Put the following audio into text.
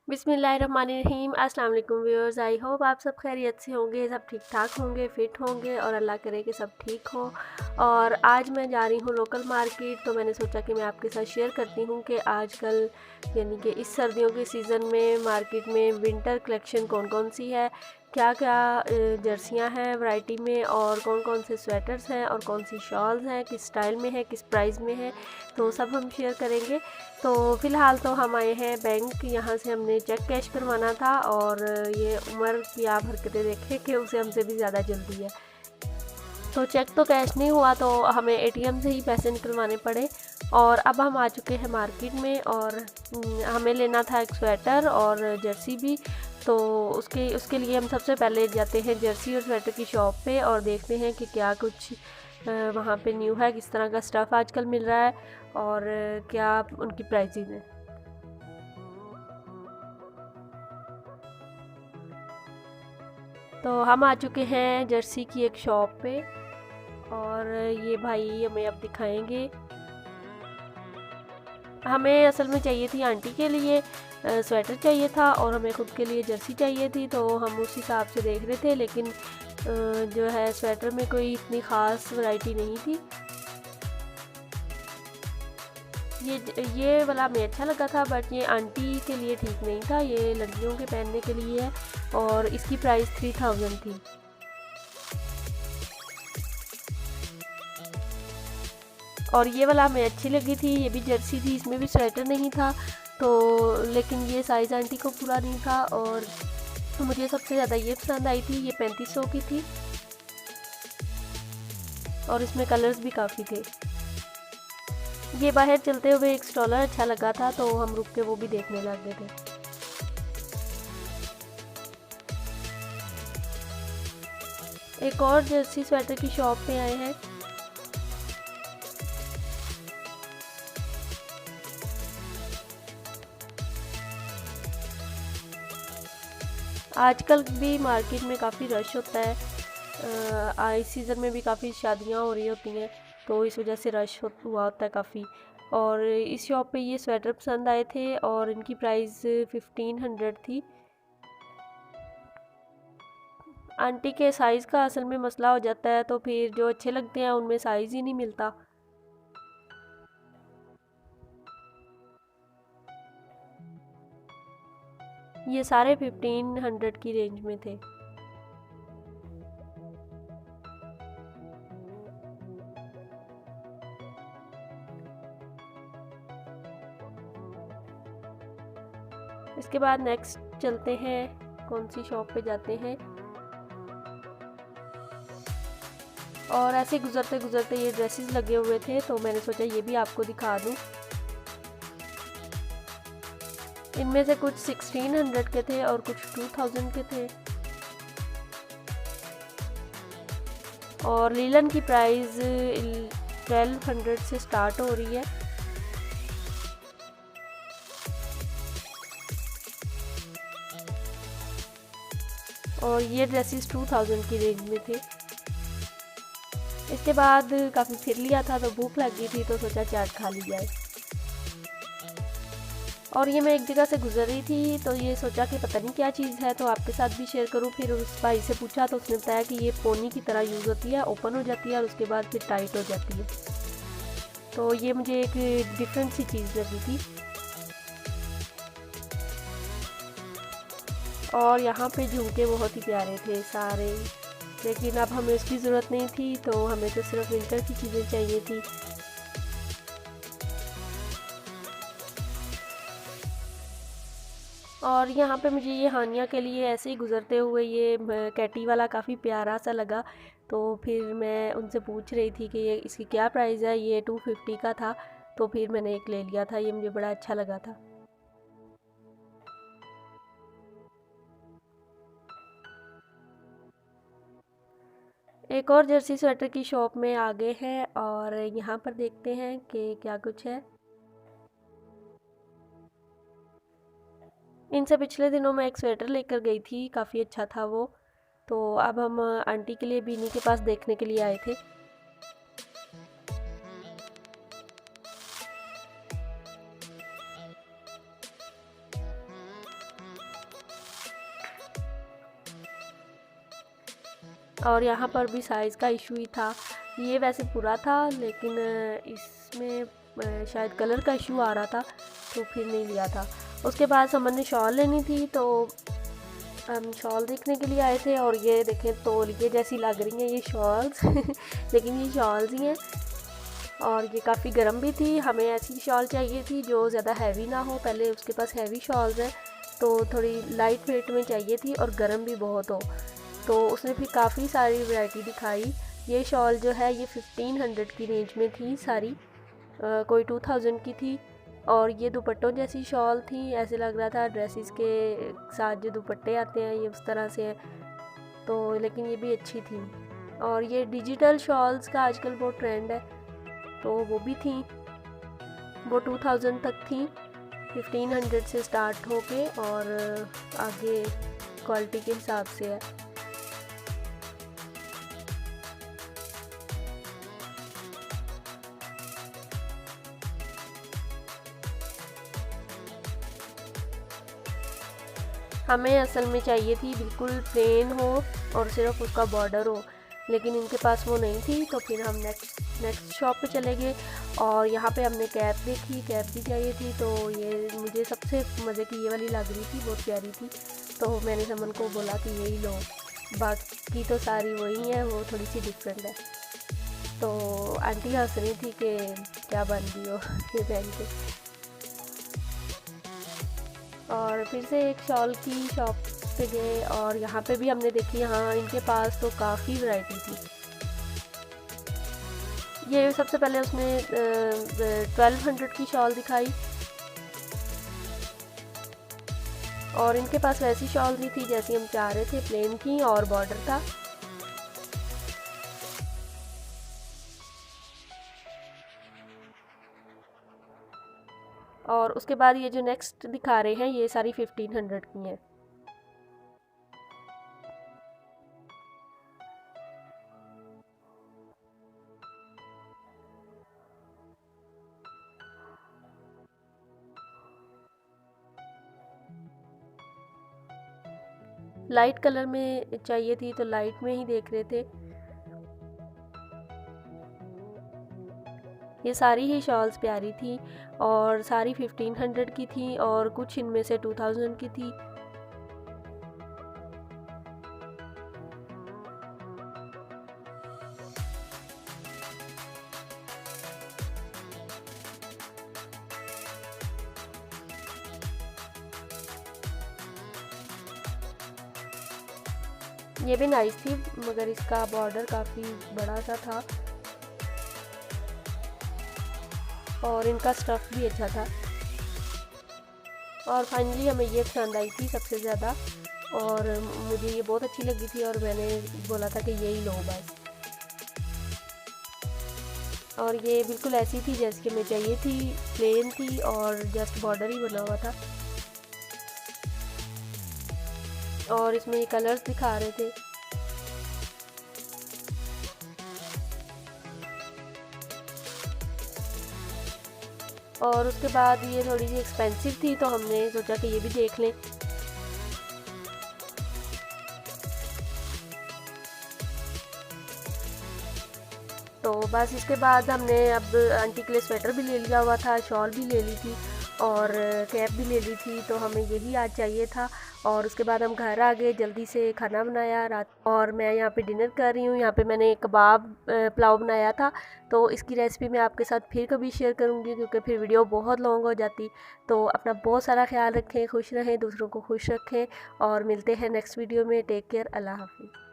बिस्मिल्लाहिर्रहमानिर्रहीम। अस्सलाम वालेकुम व्यूअर्स, आई होप आप सब खैरियत से होंगे, सब ठीक ठाक होंगे, फ़िट होंगे और अल्लाह करे कि सब ठीक हो। और आज मैं जा रही हूँ लोकल मार्केट, तो मैंने सोचा कि मैं आपके साथ शेयर करती हूँ कि आजकल यानी कि इस सर्दियों के सीज़न में मार्केट में विंटर कलेक्शन कौन कौन सी है, क्या क्या जर्सियाँ हैं वैरायटी में, और कौन कौन से स्वेटर्स हैं और कौन सी शॉल्स हैं, किस स्टाइल में है, किस प्राइस में है, तो सब हम शेयर करेंगे। तो फ़िलहाल तो हम आए हैं बैंक, यहाँ से हमने चेक कैश करवाना था और ये उमर की आप हरकतें देखें कि उसे हमसे भी ज़्यादा जल्दी है। तो चेक तो कैश नहीं हुआ तो हमें एटीएम से ही पैसे निकलवाने पड़े। और अब हम आ चुके हैं मार्केट में और हमें लेना था एक स्वेटर और जर्सी भी। तो उसके उसके लिए हम सबसे पहले जाते हैं जर्सी और स्वेटर की शॉप पे और देखते हैं कि क्या कुछ वहाँ पे न्यू है, किस तरह का स्टफ़ आजकल मिल रहा है और क्या उनकी प्राइसिंग है। तो हम आ चुके हैं जर्सी की एक शॉप पे और ये भाई हमें अब दिखाएंगे। हमें असल में चाहिए थी आंटी के लिए स्वेटर चाहिए था और हमें ख़ुद के लिए जर्सी चाहिए थी, तो हम उस हिसाब से देख रहे थे। लेकिन जो है स्वेटर में कोई इतनी ख़ास वैरायटी नहीं थी। ये वाला हमें अच्छा लगा था, बट ये आंटी के लिए ठीक नहीं था, ये लड़कियों के पहनने के लिए है और इसकी प्राइस 3000 थी। और ये वाला हमें अच्छी लगी थी, ये भी जर्सी थी, इसमें भी स्वेटर नहीं था तो, लेकिन ये साइज़ आंटी को पूरा नहीं था। और मुझे सबसे ज़्यादा ये पसंद आई थी, ये 3500 की थी और इसमें कलर्स भी काफ़ी थे। ये बाहर चलते हुए एक स्टॉलर अच्छा लगा था तो हम रुक के वो भी देखने लग गए थे। एक और जर्सी स्वेटर की शॉप पे आए हैं। आजकल भी मार्केट में काफ़ी रश होता है, इस सीज़न में भी काफ़ी शादियां हो रही होती हैं तो इस वजह से रश हुआ होता है काफ़ी। और इस शॉप पे ये स्वेटर पसंद आए थे और इनकी प्राइस 1500 थी। आंटी के साइज़ का असल में मसला हो जाता है, तो फिर जो अच्छे लगते हैं उनमें साइज़ ही नहीं मिलता। ये सारे 1500 की रेंज में थे। इसके बाद नेक्स्ट चलते हैं, कौन सी शॉप पे जाते हैं। और ऐसे गुजरते गुजरते ये ड्रेसेस लगे हुए थे तो मैंने सोचा ये भी आपको दिखा दूं। इनमें से कुछ 1600 के थे और कुछ 2000 के थे। और लीलन की प्राइस 1200 से स्टार्ट हो रही है। और ये ड्रेसेस 2000 की रेंज में थे। इसके बाद काफ़ी फिर लिया था तो भूख लग गई थी तो सोचा चाट खा ली जाए। और ये मैं एक जगह से गुजर रही थी तो ये सोचा कि पता नहीं क्या चीज़ है तो आपके साथ भी शेयर करूं। फिर उस भाई से पूछा तो उसने बताया कि ये पोनी की तरह यूज़ होती है, ओपन हो जाती है और उसके बाद फिर टाइट हो जाती है। तो ये मुझे एक डिफरेंट सी चीज़ लगी थी। और यहाँ पे झुमके बहुत ही प्यारे थे सारे, लेकिन अब हमें उसकी ज़रूरत नहीं थी तो हमें तो सिर्फ विंटर की चीज़ें चाहिए थी। और यहाँ पे मुझे ये हानिया के लिए ऐसे ही गुज़रते हुए ये कैटी वाला काफ़ी प्यारा सा लगा, तो फिर मैं उनसे पूछ रही थी कि ये इसकी क्या प्राइस है। ये 250 का था तो फिर मैंने एक ले लिया था, ये मुझे बड़ा अच्छा लगा था। एक और जर्सी स्वेटर की शॉप में आ गए हैं और यहाँ पर देखते हैं कि क्या कुछ है। इनसे पिछले दिनों मैं एक स्वेटर लेकर गई थी, काफ़ी अच्छा था वो। तो अब हम आंटी के लिए भी इन्हीं के पास देखने के लिए आए थे। और यहाँ पर भी साइज़ का इशू ही था। ये वैसे पूरा था लेकिन इसमें शायद कलर का इशू आ रहा था तो फिर नहीं लिया था। उसके बाद समन ने शॉल लेनी थी तो हम शॉल देखने के लिए आए थे और ये देखें तौलिए जैसी लग रही हैं ये शॉल्स लेकिन ये शॉल्स ही हैं और ये काफ़ी गर्म भी थी। हमें ऐसी शॉल चाहिए थी जो ज़्यादा हैवी ना हो, पहले उसके पास हैवी शॉल्स हैं तो थोड़ी लाइट वेट में चाहिए थी और गर्म भी बहुत हो। तो उसने फिर काफ़ी सारी वैरायटी दिखाई। ये शॉल जो है ये 1500 की रेंज में थी सारी, कोई 2000 की थी। और ये दुपट्टों जैसी शॉल थी, ऐसे लग रहा था ड्रेसेस के साथ जो दुपट्टे आते हैं ये उस तरह से है तो, लेकिन ये भी अच्छी थी। और ये डिजिटल शॉल्स का आजकल बहुत ट्रेंड है तो वो भी थी, वो 2000 तक थी, 1500 से स्टार्ट होके और आगे क्वालिटी के हिसाब से है। हमें असल में चाहिए थी बिल्कुल प्लेन हो और सिर्फ उसका बॉर्डर हो, लेकिन इनके पास वो नहीं थी तो फिर हम नेक्स्ट शॉप पे चले गए और यहाँ पे हमने कैप देखी, कैप भी चाहिए थी। तो ये मुझे सबसे मज़े की ये वाली लग रही थी, बहुत प्यारी थी तो मैंने समन को बोला कि यही लो, बाकी तो सारी वही हैं, वो थोड़ी सी डिफरेंट है। तो आंटी हंस रही थी कि क्या बन रही हो ये पहन के। और फिर से एक शॉल की शॉप पे गए और यहाँ पे भी हमने देखी, हाँ इनके पास तो काफ़ी वैरायटी थी। ये सबसे पहले उसने 1200 की शॉल दिखाई और इनके पास वैसी शॉल भी थी जैसी हम चाह रहे थे, प्लेन थी और बॉर्डर था। और उसके बाद ये जो नेक्स्ट दिखा रहे हैं ये सारी 1500 की हैं। लाइट कलर में चाहिए थी तो लाइट में ही देख रहे थे। ये सारी ही शॉल्स प्यारी थी और सारी 1500 की थी और कुछ इनमें से 2000 की थी। ये भी नाइस थी मगर इसका बॉर्डर काफ़ी बड़ा सा था और इनका स्टफ़ भी अच्छा था। और फाइनली हमें ये पसंद आई थी सबसे ज़्यादा और मुझे ये बहुत अच्छी लगी थी और मैंने बोला था कि यही लो बस। और ये बिल्कुल ऐसी थी जैसी कि हमें चाहिए थी, प्लेन थी और जस्ट बॉर्डर ही बना हुआ था। और इसमें ये कलर्स दिखा रहे थे। और उसके बाद ये थोड़ी सी एक्सपेंसिव थी तो हमने सोचा कि ये भी देख लें। तो बस इसके बाद हमने अब आंटी के लिए स्वेटर भी ले लिया हुआ था, शॉल भी ले ली थी और कैप भी ले ली थी, तो हमें यही आज चाहिए था। और उसके बाद हम घर आ गए, जल्दी से खाना बनाया रात, और मैं यहाँ पे डिनर कर रही हूँ। यहाँ पे मैंने कबाब पुलाव बनाया था, तो इसकी रेसिपी मैं आपके साथ फिर कभी शेयर करूँगी क्योंकि फिर वीडियो बहुत लॉन्ग हो जाती। तो अपना बहुत सारा ख्याल रखें, खुश रहें, दूसरों को खुश रखें और मिलते हैं नेक्स्ट वीडियो में। टेक केयर, अल्लाह हाफिज़।